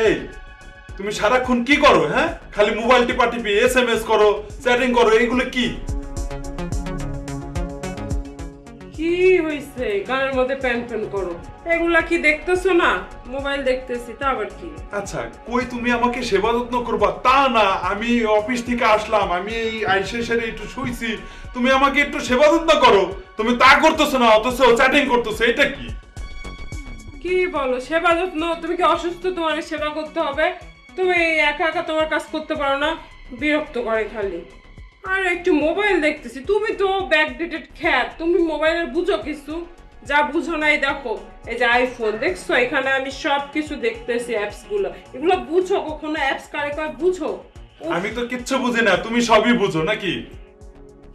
এই তুমি সারাক্ষণ কি করো? হ্যাঁ, খালি মোবাইল টিপা টিপি, এসএমএস করো, চ্যাটিং করো, এইগুলো কি? কি হইছে? গানের মধ্যে প্যান প্যান করো, এগুলা কি দেখতেছো না? মোবাইল দেখতেছি, তা আবার কি? আচ্ছা, কই তুমি আমাকে সেবা যত্ন করবা তা না, আমি অফিস থেকে আসলাম, আমি এই আইসে সেরে একটু শুইছি, তুমি আমাকে একটু সেবা যত্ন করো, তুমি তা করতেছো না, অথচ চ্যাটিং করতেছো, এটা কি? কি বলো সেবা যত্ন? তুমি কি অসুস্থ? তোমার সেবা করতে হবে? তুমি একা একা তোমার কাজ করতে পারো না? বিরক্ত করে খালি। আর একটু মোবাইল দেখতেছি, তুমি তো ব্যাকডেটেড খ্যাত, তুমি মোবাইলের বুঝো কিছু? যা বুঝো নাই দেখো, এই যে আইফোন দেখছো, এখানে আমি সব কিছু দেখতেছি, অ্যাপস গুলো, এগুলো বুঝো? কখনো অ্যাপস কারে কয় বুঝো? উফ, আমি তো কিচ্ছু বুঝি না, তুমি সবই বুঝো নাকি?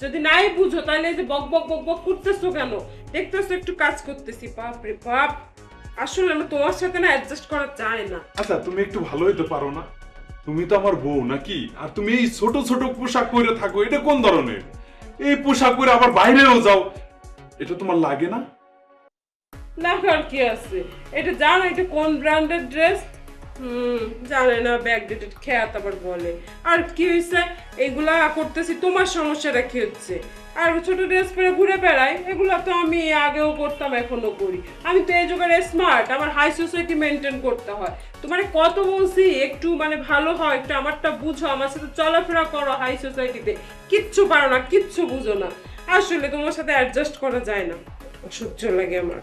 যদি নাই বুঝো তাহলে এই যে বক বক বক বক করতেছো কেন? দেখতেছো একটু কাজ করতেছি, বাপ রে বাপ। আসলে আমার তোমার সাথে না অ্যাডজাস্ট করা যায় না। আচ্ছা, তুমি একটু ভালো হইতে পারো না? তুমি তো আমার বউ নাকি? আর তুমি এই ছোট ছোট পোশাক পরে থাকো, এটা কোন ধরনের? এই পোশাক পরে আবার বাইরেও যাও, এটা তোমার লাগে না? লাগার কি আছে? এটা জানো এটা কোন ব্র্যান্ডের ড্রেস? জানে না, ব্যাকডেটেড খেয়াত আবার বলে। আর কি হয়েছে? এগুলা করতেছি, তোমার সমস্যাটা কি হচ্ছে? আর ছোট ড্রেস পরে ঘুরে বেড়াই, এগুলা তো আমি আগেও করতাম, এখনো করি। আমি তো এই যুগের স্মার্ট, আমার হাই সোসাইটি মেনটেন করতে হয়। তোমার কত বলছি একটু মানে ভালো হয়, একটু আমারটা বুঝো, আমার সাথে চলাফেরা করো হাই সোসাইটিতে। কিচ্ছু পারো না, কিচ্ছু বুঝো না। আসলে তোমার সাথে অ্যাডজাস্ট করা যায় না, অসহ্য লাগে আমার।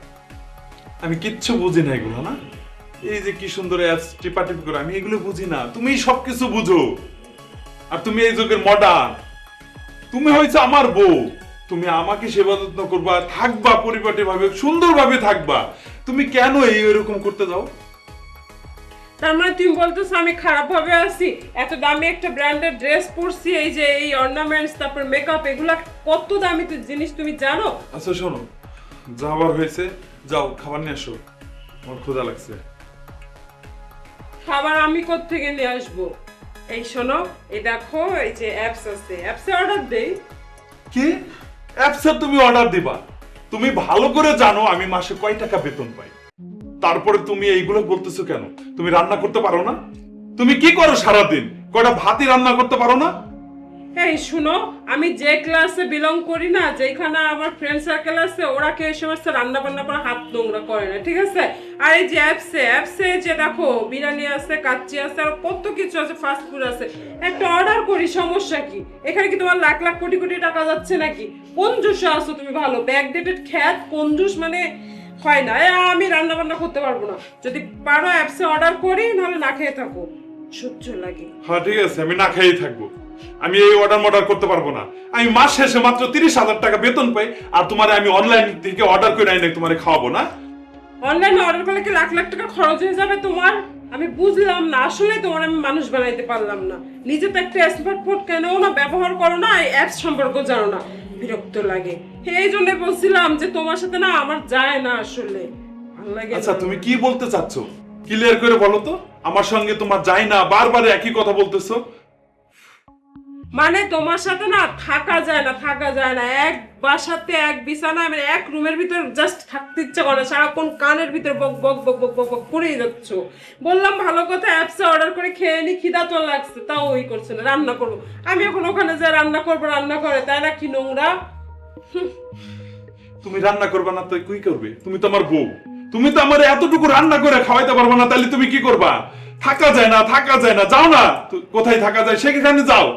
আমি কিচ্ছু বুঝি না এগুলো, না এই যে কি সুন্দর অ্যাপস টিপাটিপ করে, আমি এগুলো বুঝি না, তুমি সবকিছু বুঝো। আর তুমি এই যুগের মডার্ন, তুমি হয়েছে আমার বউ, তুমি আমাকে সেবা যত্ন করবা, থাকবা পরিপাটি ভাবে, সুন্দরভাবে থাকবা, তুমি কেন এই এরকম করতে যাও? তার মানে তুমি বলতেছো আমি খারাপ ভাবে আছি? এত দামি একটা ব্র্যান্ডের ড্রেস পরছি, এই যে এই অর্নামেন্টস, তারপর মেকআপ, এগুলা কত দামি জিনিস তুমি জানো? আচ্ছা শোনো, যাবার হয়েছে, যাও খাবার নিয়ে আসো, আমার ক্ষুধা লাগছে। খাবার আমি কোত্থেকে নিয়ে আসবো? এই শোনো, এই দেখো, এই যে অ্যাপস আছে, অ্যাপসে অর্ডার দেই। কি অ্যাপসে তুমি অর্ডার দিবা? তুমি ভালো করে জানো আমি মাসে কয় টাকা বেতন পাই, তারপরে তুমি এইগুলো বলতেছো কেন? তুমি রান্না করতে পারো না? তুমি কি করো সারাদিন? কয়টা ভাতই রান্না করতে পারো না? এই শুনো, আমি যে ক্লাসে বিলং করি না, যেখানে আমার ফ্রেন্ড সার্কেল আছে, ওরা কেউ এই সমস্ত রান্না বান্না করে হাত নোংরা করে না, ঠিক আছে? আর এই যে অ্যাপসে অ্যাপসে যে দেখো বিরিয়ানি আছে, কাচ্চি আছে, আর কত কিছু আছে, ফাস্ট ফুড আছে, একটা অর্ডার করি, সমস্যা কি? এখানে কি তোমার লাখ লাখ কোটি কোটি টাকা যাচ্ছে নাকি? কঞ্জুসে আছো তুমি, ভালো ব্যাকডেটেড খ্যাত, কঞ্জুস মানে হয় না। আমি রান্না বান্না করতে পারবো না, যদি পারো অ্যাপসে অর্ডার করি, নাহলে না খেয়ে থাকো, সহ্য লাগে। হ্যাঁ ঠিক আছে, আমি না খেয়েই থাকবো, আমি এই অর্ডার করতে পারবো না। আমি মাস শেষে মাত্র 30,000 টাকা বেতন পাই, আর তোমার আমি অনলাইন থেকে অর্ডার করে আইনে তোমার খাওয়াবো না? অনলাইনে অর্ডার করলে কি লাখ লাখ টাকা খরচ হয়ে যাবে তোমার? আমি বুঝলাম না, আসলে তোমার আমি মানুষ বানাইতে পারলাম না। নিজে তো একটা স্মার্টফোন কেনও না, ব্যবহার করো না, এই অ্যাপস সম্পর্কে জানো না, বিরক্ত লাগে। এই জন্য বলছিলাম যে তোমার সাথে না আমার যায় না, আসলে ভালো লাগে না। আচ্ছা তুমি কি বলতে চাচ্ছ, ক্লিয়ার করে বলো তো? আমার সঙ্গে তোমার যায় না, বারবার একই কথা বলতেছো। মানে তোমার সাথে না থাকা যায় না, থাকা যায় না। এক বাসাতে এক বিছানা, মানে এক রুমের ভিতর জাস্ট থাকতে ইচ্ছা করে না, সারাক্ষণ কানের ভিতর বক বক বক বক বক বক করেই যাচ্ছ। বললাম ভালো কথা, অ্যাপসে অর্ডার করে খেয়ে নি, খিদা তো লাগছে, তাও ওই করছে না, রান্না করবো। আমি এখন ওখানে যে রান্না করবো, রান্না করে, তাই না? কি নোংরা! তুমি রান্না করবে না তো কি করবে? তুমি তো আমার বউ, তুমি তো আমার এতটুকু রান্না করে খাওয়াইতে পারবে না, তাহলে তুমি কি করবা? থাকা যায় না, থাকা যায় না, যাও না, কোথায় থাকা যায় সেখানে যাও।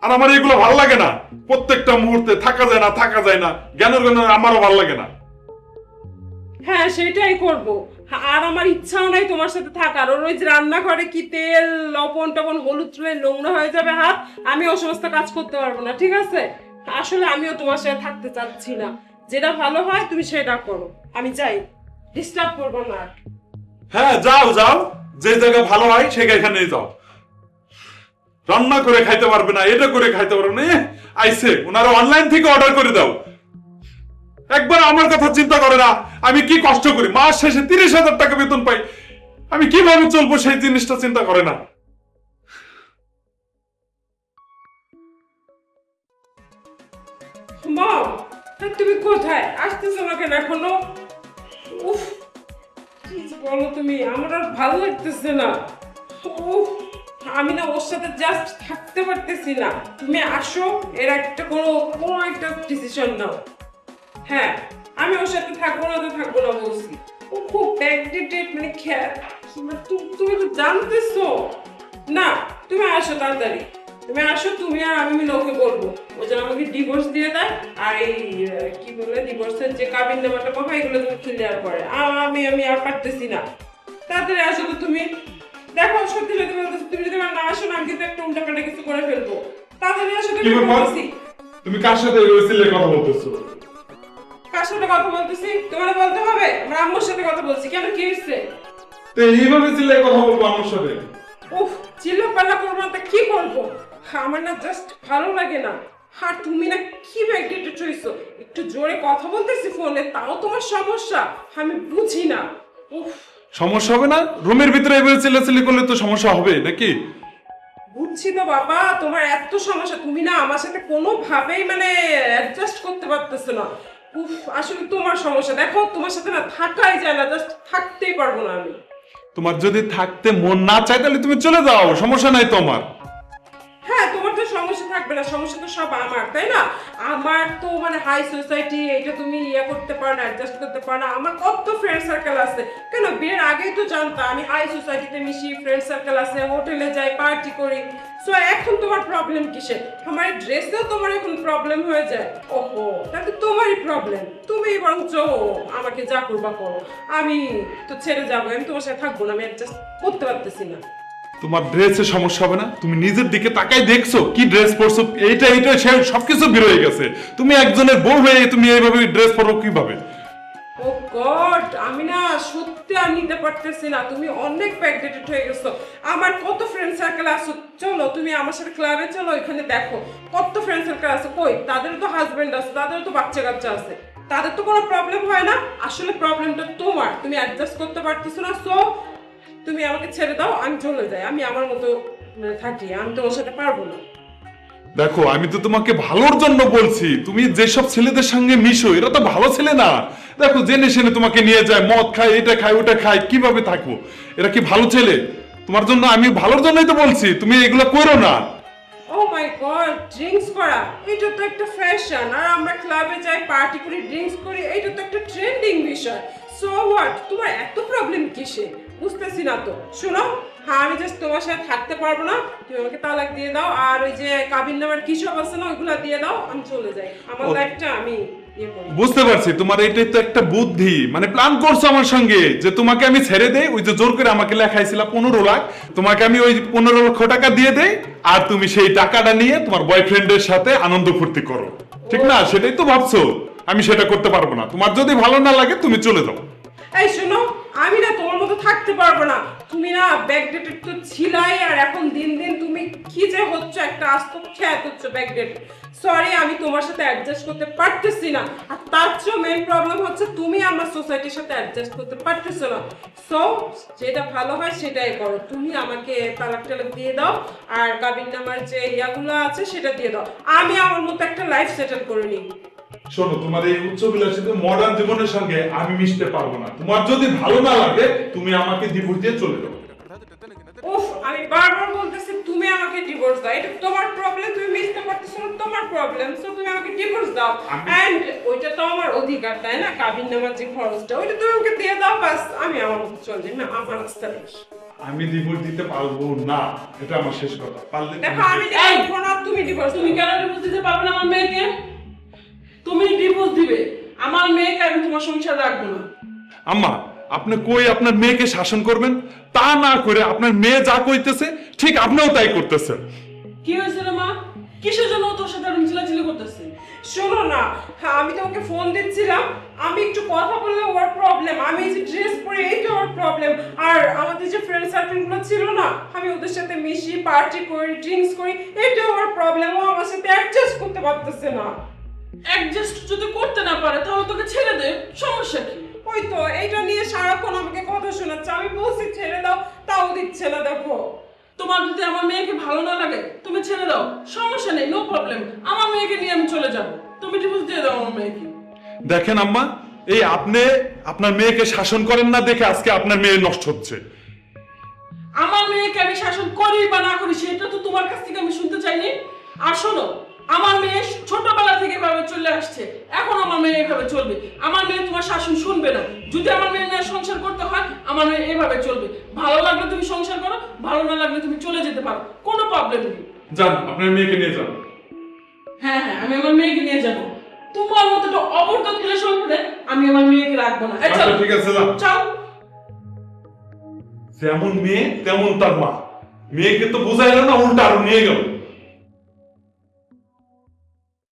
আর আমার এগুলো ভালো লাগে না, প্রত্যেকটা মুহূর্তে থাকা যায় না, থাকা যায় না, জ্ঞানের জ্ঞান আমারও ভালো লাগে না। হ্যাঁ সেটাই করবো। আর আমার ইচ্ছাও নাই তোমার সাথে থাকার। ওর ওই যে রান্নাঘরে কি তেল লবণ টবণ হলুদ চুলে নোংরা হয়ে যাবে হাত, আমি ও সমস্ত কাজ করতে পারবো না, ঠিক আছে? আসলে আমিও তোমার সাথে থাকতে চাচ্ছি না। যেটা ভালো হয় তুমি সেটা করো, আমি যাই, ডিস্টার্ব করবো না। হ্যাঁ যাও যাও, যে জায়গা ভালো হয় সেখানে যাও। রান্না করে খাইতে পারবে না, এটা করে খাইতে পারবে না, আইসে ওনারা অনলাইন থেকে অর্ডার করে দাও। একবার আমার কথা চিন্তা করে না, আমি কি কষ্ট করি, মাস শেষে 30,000 টাকা বেতন পাই, আমি কিভাবে চলবো সেই জিনিসটা চিন্তা করে না। মম, তুমি কোথায়? আসতেছো না কেন এখনো? উফ, কি যে বলো তুমি, আমার আর ভালো লাগতেছে না। উফ, আমি না ওর সাথে জাস্ট থাকতে পারতেছি না। তুমি আসো, এর একটা কোনো একটা ডিসিশন নাও। হ্যাঁ, আমি ওর সাথে থাকবো না তো থাকবো না বলছি। ও খুব ব্যাকডেটেড, মানে তুমি তো জানতেছো না। তুমি আসো তাড়াতাড়ি, তুমি আসো, তুমি আর আমি মিলে ওকে বলবো ও যেন আমাকে ডিভোর্স দিয়ে দেয়। আর এই কি বলে ডিভোর্সের যে কাবিন নামাটা কথা, এগুলো তুমি ক্লিয়ার করে। আমি আর পারতেছি না। তাড়াতাড়ি আসো তো তুমি। দেখো সত্যি সত্যি বলতেছি, তুমি যদি আমার না আসো না, আমি কিন্তু একটা উল্টাপাল্টা কিছু করে ফেলবো। তাড়াতাড়ি আসো তো, কি ব্যাপার? বলতেছি। তুমি কার সাথে এই সিলে কথা বলতেছো? কার সাথে কথা বলতেছি তোমার বলতে হবে? আমার আম্মুর সাথে কথা বলছি। কেন, কি হয়েছে? তো এইভাবে সিলে কথা বলবো আমার সাথে? উফ, চিল্লা পাল্লা করবো না তা কি করবো? আমার না জাস্ট ভালো লাগে না। আর তুমি না কি ব্যাকডেটেড হইছো, একটু জোরে কথা বলতেছি ফোনে, তাও তোমার সমস্যা। আমি বুঝি না। উফ, সমস্যা হবে না? রুমের ভিতরে এভাবে চিল্লাচিল্লি করলে তো সমস্যা হবে নাকি? বুঝছি তো বাবা, তোমার এত সমস্যা, তুমি না আমার সাথে কোনোভাবেই মানে অ্যাডজাস্ট করতে পারতেছো না। উফ, আসলে তোমার সমস্যা। দেখো তোমার সাথে না থাকাই যায় না, জাস্ট থাকতেই পারবো না আমি। তোমার যদি থাকতে মন না চায় তাহলে তুমি চলে যাও, সমস্যা নাই তোমার। হ্যাঁ, তোমার তো সমস্যা থাকবে না, সমস্যা তো সব আমার, তাই না? আমার তো মানে হাই সোসাইটি, এটা তুমি ইয়ে করতে পারো না, অ্যাডজাস্ট করতে পারো না। আমার কত ফ্রেন্ড সার্কেল আছে, কেন বিয়ের আগেই তো জানতাম আমি হাই সোসাইটিতে মিশি, ফ্রেন্ড সার্কেল আছে, হোটেলে যাই, পার্টি করি। সো এখন তোমার প্রবলেম কিসে? আমার ড্রেসেও তোমার এখন প্রবলেম হয়ে যায়। ওহো, তাহলে তোমারই প্রবলেম। তুমি বরঞ্চ আমাকে যা করবা করো, আমি তো ছেড়ে যাবো, আমি তোমার সাথে থাকবো না, আমি অ্যাডজাস্ট করতে পারতেছি না। তোমার ড্রেসে সমস্যা হবে না? তুমি নিজের দিকে তাকাই দেখছো কি ড্রেস পরছো, এইটা সে সবকিছু বের হয়ে গেছে। তুমি একজনের বউ হয়ে তুমি এইভাবে ড্রেস পরো কিভাবে? ও গড, আমি না সত্যি আর নিতে পারতেছি না। তুমি অনেক ব্যাকডেটেড হয়ে গেছো। আমার কত ফ্রেন্ড সার্কেল আছে, চলো তুমি আমার সাথে ক্লাবে চলো, এখানে দেখো কত ফ্রেন্ড সার্কেল আছে। কই, তাদের তো হাজবেন্ড আছে, তাদের তো বাচ্চা কাচ্চা আছে, তাদের তো কোনো প্রবলেম হয় না। আসলে প্রবলেমটা তোমার, তুমি অ্যাডজাস্ট করতে পারতেছো না। সো তুমি আমাকে ছেড়ে দাও, আমি চলে যাই, আমি আমার মতো থাকি, আমি তোমার সাথে পারবো না। দেখো, আমি তো তোমাকে ভালোর জন্য বলছি। তুমি যেসব ছেলেদের সঙ্গে মিশো এরা তো ভালো ছেলে না। দেখো জেনে শুনে তোমাকে নিয়ে যায়, মদ খায়, এটা খায়, ওটা খায়, কিভাবে থাকবো? এরা কি ভালো ছেলে? তোমার জন্য, আমি ভালোর জন্যই তো বলছি, তুমি এগুলো করো না। ও মাই গড, ড্রিঙ্কস করা এটা তো একটা ফ্যাশন, আর আমরা ক্লাবে যাই, পার্টি করি, ড্রিঙ্কস করি, এটা তো একটা ট্রেন্ডিং বিষয়। সো হোয়াট, তোমার এত প্রবলেম কিসে? বুঝতেছি না তো। শোনো, হ্যাঁ আমি জাস্ট তোমার সাথে থাকতে পারবো না, তুমি আমাকে তালাক দিয়ে দাও, আর ওই যে কাবিন নামার কি সব আছে না ওইগুলা দিয়ে দাও, আমি চলে যাই, আমার লাইফটা আমি ইয়ে করি। বুঝতে পারছি, তোমার এটাই তো একটা বুদ্ধি, মানে প্ল্যান করছো আমার সঙ্গে যে তোমাকে আমি ছেড়ে দেই। ওই যে জোর করে আমাকে লেখাইছিল 15 লাখ, তোমাকে আমি ওই 15 লক্ষ টাকা দিয়ে দেই, আর তুমি সেই টাকাটা নিয়ে তোমার বয়ফ্রেন্ডের সাথে আনন্দ ফুর্তি করো, ঠিক না? সেটাই তো ভাবছো। আমি সেটা করতে পারবো না। তোমার যদি ভালো না লাগে তুমি চলে যাও। এই শোনো, আমি না তোমার মতো থাকতে পারবো না। তুমি না ব্যাকডেটেড তো ছিলাই, আর এখন দিন দিন তুমি কি যে হচ্ছে, একটা আস্ত খ্যাত হচ্ছে ব্যাকডেটেড। সরি, আমি তোমার সাথে অ্যাডজাস্ট করতে পারতেছি না। আর তার চেয়েও মেইন প্রবলেম হচ্ছে তুমি আমার সোসাইটির সাথে অ্যাডজাস্ট করতে পারতেছো না। সো যেটা ভালো হয় সেটাই করো। তুমি আমাকে তালাক টালাক দিয়ে দাও, আর কাবিন নামার যে ইয়াগুলো আছে সেটা দিয়ে দাও, আমি আমার মতো একটা লাইফ সেটেল করে নিই। শোনো, তোমার এই উচ্চবিলাসিত মডার্ন জীবনের সঙ্গে আমি মিশতে পারবো না। তোমার যদি ভালো না লাগে তুমি আমাকে ডিভোর্স দিয়ে চলে যাও। উফ, আমি বারবার বলতেছি তুমি আমাকে ডিভোর্স দাও, এটা তোমার প্রবলেম, তুমি মিশতে পারতেছো না, তোমার প্রবলেম। সো তুমি আমাকে ডিভোর্স দাও, এন্ড ওইটা তো আমার অধিকার, তাই না? কাবিন নামার যে খরচটা ওইটা তুমি আমাকে দিয়ে দাও, বাস আমি আমার মতো চলে যাই, আমি আমার রাস্তা নেই। আমি ডিভোর্স দিতে পারবো না, এটা আমার শেষ কথা। পারলে দেখো আমি দেখবো না, তুমি ডিভোর্স। তুমি কেন ডিভোর্স দিতে পারবে না আমার মেয়েকে? তুমি ডিভোর্স দিবে, আমার মেয়েকে আমি তোমার সংসার রাখবো না। আম্মা, আপনি কই আপনার মেয়েকে শাসন করবেন, তা না করে আপনার মেয়ে যা কইতেছে ঠিক আপনিও তাই করতেছেন। কি হয়েছিল মা? কিসের জন্য ও তোর সাথে এরকম চিল্লাচিল্লি করতেছে? শোনো না, হ্যাঁ আমি তোমাকে ফোন দিচ্ছিলাম, আমি একটু কথা বললে ওর প্রবলেম, আমি এই যে ড্রেস পরে এইটা ওর প্রবলেম, আর আমাদের যে ফ্রেন্ড সার্কেলগুলো ছিল না, আমি ওদের সাথে মিশি, পার্টি করি, ড্রিঙ্কস করি, এটা ওর প্রবলেম। ও আমার সাথে অ্যাডজাস্ট করতে পারতেছে না। অ্যাডজাস্ট যদি করতে না পারে তাহলে তোকে ছেড়ে দে, সমস্যা কি? ওই তো এইটা নিয়ে সারাক্ষণ আমাকে কথা শোনাচ্ছে, আমি বলছি ছেড়ে দাও, তাও দিচ্ছে না। দেখো তোমার যদি আমার মেয়েকে ভালো না লাগে তুমি ছেড়ে দাও, সমস্যা নেই, নো প্রবলেম। আমার মেয়েকে নিয়ে আমি চলে যাব, তুমি ডিভোর্স দিয়ে দাও আমার মেয়েকে। দেখেন আম্মা, এই আপনি আপনার মেয়েকে শাসন করেন না দেখে আজকে আপনার মেয়ে নষ্ট হচ্ছে। আমার মেয়েকে আমি শাসন করি বা না করি সেটা তো তোমার কাছ থেকে আমি শুনতে চাইনি। আর শোনো, আমার মেয়ে ছোটবেলা থেকে এভাবে চলে আসছে, এখন আমার মেয়ে এভাবে চলবে। আমার মেয়ে তোমার শাসন শুনবে না। যদি আমার মেয়ে নিয়ে সংসার করতে হয়, আমার মেয়ে এভাবে চলবে। ভালো লাগলে তুমি সংসার করো, ভালো না লাগলে তুমি চলে যেতে পারো, কোনো প্রবলেম নেই। যান, আপনার মেয়েকে নিয়ে যান। হ্যাঁ হ্যাঁ, আমি আমার মেয়েকে নিয়ে যাবো। তোমার মতো একটা অবর্ত ছেলে সম্পর্কে আমি আমার মেয়েকে রাখবো না। এই চলো। আচ্ছা, ঠিক আছে, যান। চল। যেমন মেয়ে তেমন তার মা। মেয়েকে তো বুঝাইলো না, উল্টা আরো নিয়ে গেল।